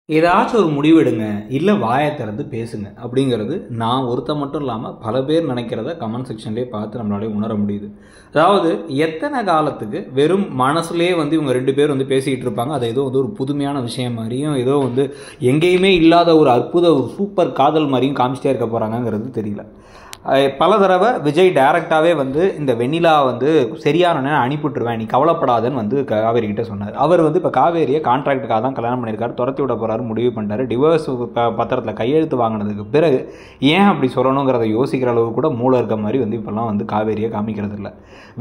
ஏதாச்சும் ஒரு முடிவெடுங்க, இல்லை வாயை திறந்து பேசுங்க அப்படிங்கிறது நான் ஒருத்தன் மட்டும் இல்லாமல் பல பேர் நினைக்கிறத கமெண்ட் செக்ஷன்லேயே பார்த்து நம்மளாலே உணர முடியுது. அதாவது எத்தனை காலத்துக்கு வெறும் மனசுலேயே இவங்க ரெண்டு பேர் பேசிக்கிட்டு இருப்பாங்க. அது ஏதோ ஒரு புதுமையான விஷயம் மாதிரியும், ஏதோ எங்கேயுமே இல்லாத ஒரு அற்புத ஒரு சூப்பர் காதல் மாதிரியும் காமிச்சிட்டே இருக்க போகிறாங்கங்கிறது தெரியல. பல தடவை விஜய் டைரக்டாகவே இந்த வெண்ணிலா சரியான அனுப்பிவிட்டுருவேன், நீ கவலைப்படாதன்னு காவேரி கிட்ட சொன்னார். அவர் இப்போ காவேரியை கான்ட்ராக்டுக்காக தான் கல்யாணம் பண்ணியிருக்காரு, துரத்தி விட போகிறாரு முடிவு பண்ணிட்டாரு. டிவோர்ஸ் பத்திரத்தில் கையெழுத்து வாங்கினதுக்கு பிறகு ஏன் அப்படி சொல்லணுங்கிறத யோசிக்கிற அளவு கூட மூளை இருக்க மாதிரி இப்போல்லாம் காவேரியை காமிக்கிறது இல்லை.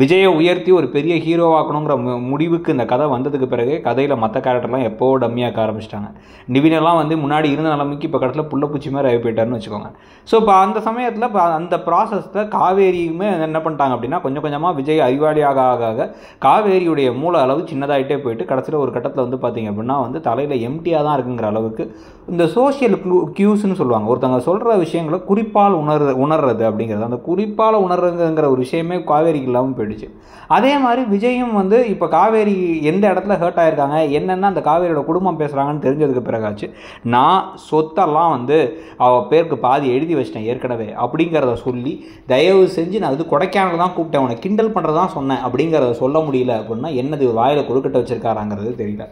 விஜயை உயர்த்தி ஒரு பெரிய ஹீரோவாக்கணுங்கிற முடிவுக்கு இந்த கதை வந்ததுக்கு பிறகு கதையில் மற்ற கேரக்டர்லாம் எப்போ டம்மியாக்க ஆரம்பிச்சிட்டாங்க. நிவினெல்லாம் முன்னாடி இருந்த நிலைமைக்கு இப்போ கடைசியில் புள்ளப்பூச்சி மாதிரி ஆகி போயிட்டாருன்னு வச்சுக்கோங்க. ஸோ இப்போ அந்த சமயத்தில் அந்த ப்ராசஸில் காவேரியுமே என்ன பண்ணிட்டாங்க அப்படின்னா, கொஞ்சம் கொஞ்சமாக விஜய் அறிவாளியாக ஆக காவேரியுடைய மூல அளவு சின்னதாகிட்டே போயிட்டு கடைசியில் ஒரு கட்டத்தில் பார்த்தீங்க அப்படின்னா தலையில் எம்டியாக தான் இருக்குங்கிற அளவுக்கு இந்த சோஷியல் கியூஸ்ன்னு சொல்லுவாங்க. ஒருத்தவங்க சொல்கிற விஷயங்களை குறிப்பால் உணர்றது அப்படிங்கிறது, அந்த குறிப்பால் உணர்றதுங்கிற ஒரு விஷயமே காவேரிக்கு இல்லாமல் போயிடுச்சு. அதே மாதிரி விஜயும் இப்போ காவேரி எந்த இடத்துல ஹர்ட் ஆகிருக்காங்க, என்னென்ன அந்த காவேரியோட குடும்பம் பேசுகிறாங்கன்னு தெரிஞ்சதுக்கு பிறகாச்சு, நான் சொத்தெல்லாம் அவள் பேருக்கு பாதி எழுதி வச்சிட்டேன் ஏற்கனவே அப்படிங்கிறத சொல்லி, தயவு செஞ்சு நான் கொடைக்கானல் தான் கூப்பிட்டேன், உனக்கு கிண்டல் பண்ணுறதான் சொன்னேன் அப்படிங்கிறத சொல்ல முடியல அப்படின்னா என்னது வாயில் கொடுக்கட்ட வச்சிருக்காராங்கிறது தெரியல.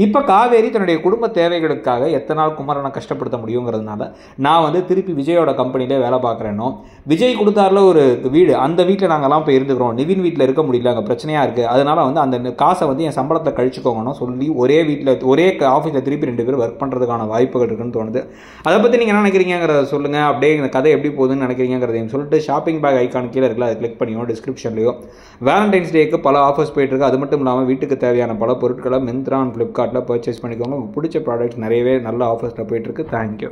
இப்போ காவேரி தன்னுடைய குடும்ப தேவைகளுக்காக எத்தனை நாள் குமரனை கஷ்டப்படுத்த முடியுங்கிறதுனால நான் திருப்பி விஜயோட கம்பெனிலே வேலை பார்க்குறேனோ, விஜய் கொடுத்தாருல ஒரு வீடு, அந்த வீட்டில் நாங்கள்லாம் இப்போ இருந்துக்கிறோம், நிவின் வீட்டில் இருக்க முடியல, அங்கே பிரச்சனையாக இருக்குது, அதனால் அந்த காசை என் சம்பளத்தை கழிச்சுக்கோங்கன்னு சொல்லி ஒரே வீட்டில் ஒரே ஆஃபீஸில் திருப்பி 2 பேர் ஒர்க் பண்ணுறதுக்கான வாய்ப்புகள் இருக்குன்னு தோணுது. அதை பற்றி நீங்கள் என்ன நினைக்கிறீங்கிறத சொல்லுங்கள். அப்படியே இந்த கதை எப்படி போகுதுன்னு நினைக்கிறீங்கிறதையும் சொல்லிட்டு ஷாப்பிங் பேக் ஐக்கான் கீழே இருக்குல்ல, அதை கிளிக் பண்ணியோ டிஸ்கிரிப்ஷன்லையோ வேலண்டைன்ஸ் டேக்கு பல ஆஃபர்ஸ் போயிட்டுருக்கு. அது மட்டும் இல்லாமல் வீட்டுக்கு தேவையான பல பொருட்களை மிந்த்ரா அண்ட் ஃப்ளிப்கார்ட்டில் பர்ச்சேஸ் பண்ணிக்கோங்க. பிடிச்ச ப்ராடக்ட்ஸ் நிறையவே நல்ல ஆஃபர்ஸில் போயிட்டுருக்கு. தேங்க்யூ.